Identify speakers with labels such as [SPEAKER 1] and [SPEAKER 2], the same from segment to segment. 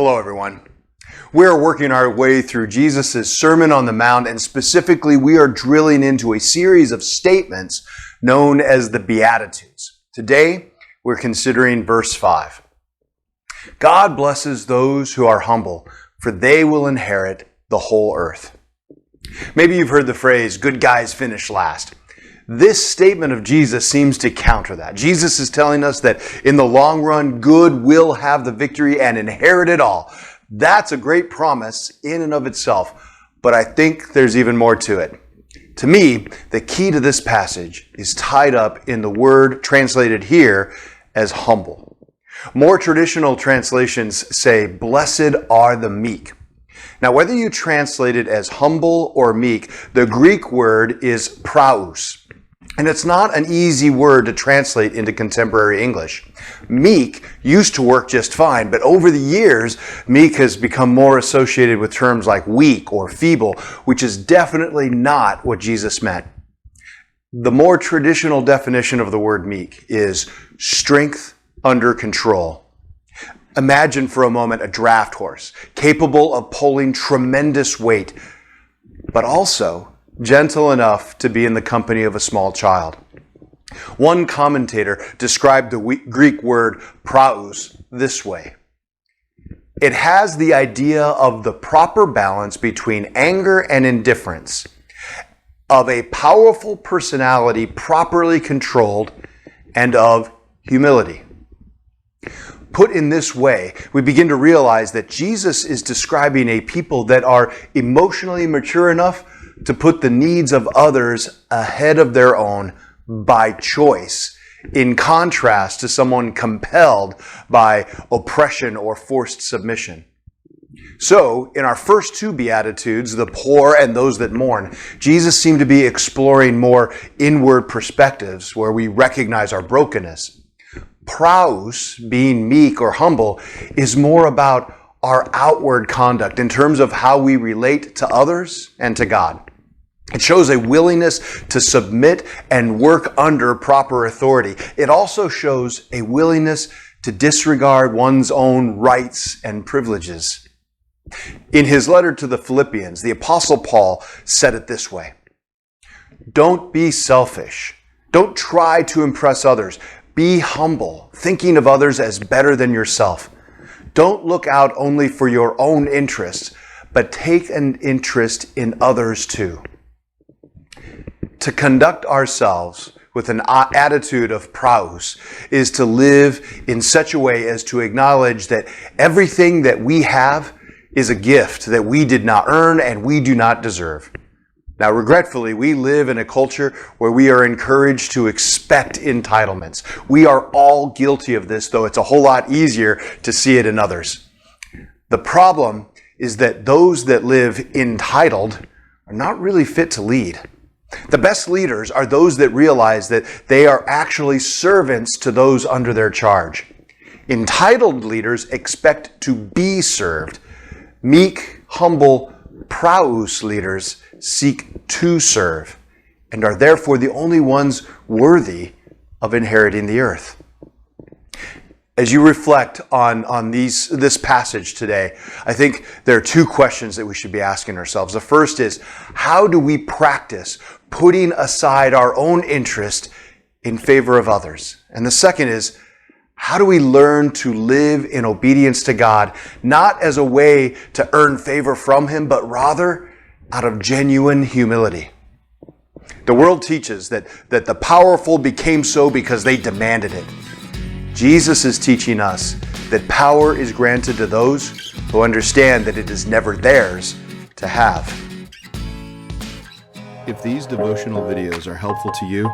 [SPEAKER 1] Hello, everyone. We're working our way through Jesus' Sermon on the Mount, and specifically, we are drilling into a series of statements known as the Beatitudes. Today, we're considering verse 5. God blesses those who are humble, for they will inherit the whole earth. Maybe you've heard the phrase, good guys finish last. This statement of Jesus seems to counter that. Jesus is telling us that in the long run, good will have the victory and inherit it all. That's a great promise in and of itself, but I think there's even more to it. To me, the key to this passage is tied up in the word translated here as humble. More traditional translations say, blessed are the meek. Now, whether you translate it as humble or meek, the Greek word is praus. And it's not an easy word to translate into contemporary English. Meek used to work just fine, but over the years, meek has become more associated with terms like weak or feeble, which is definitely not what Jesus meant. The more traditional definition of the word meek is strength under control. Imagine for a moment a draft horse, capable of pulling tremendous weight, but also gentle enough to be in the company of a small child. One commentator described the Greek word praus this way. It has the idea of the proper balance between anger and indifference, of a powerful personality properly controlled, and of humility. Put in this way, we begin to realize that Jesus is describing a people that are emotionally mature enough to put the needs of others ahead of their own by choice, in contrast to someone compelled by oppression or forced submission. So, in our first two Beatitudes, the poor and those that mourn, Jesus seemed to be exploring more inward perspectives where we recognize our brokenness. Praus, being meek or humble, is more about our outward conduct in terms of how we relate to others and to God. It shows a willingness to submit and work under proper authority. It also shows a willingness to disregard one's own rights and privileges. In his letter to the Philippians, the Apostle Paul said it this way: don't be selfish. Don't try to impress others. Be humble, thinking of others as better than yourself. Don't look out only for your own interests, but take an interest in others too. To conduct ourselves with an attitude of praus is to live in such a way as to acknowledge that everything that we have is a gift that we did not earn and we do not deserve. Now, regretfully, we live in a culture where we are encouraged to expect entitlements. We are all guilty of this, though it's a whole lot easier to see it in others. The problem is that those that live entitled are not really fit to lead. The best leaders are those that realize that they are actually servants to those under their charge. Entitled leaders expect to be served. Meek, humble, praus leaders seek to serve and are therefore the only ones worthy of inheriting the earth. As you reflect on this passage today, I think there are two questions that we should be asking ourselves. The first is, how do we practice putting aside our own interest in favor of others? And the second is, how do we learn to live in obedience to God, not as a way to earn favor from Him, but rather out of genuine humility? The world teaches that the powerful became so because they demanded it. Jesus is teaching us that power is granted to those who understand that it is never theirs to have.
[SPEAKER 2] If these devotional videos are helpful to you,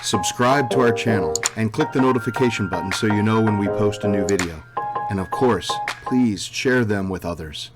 [SPEAKER 2] subscribe to our channel and click the notification button so you know when we post a new video. And of course, please share them with others.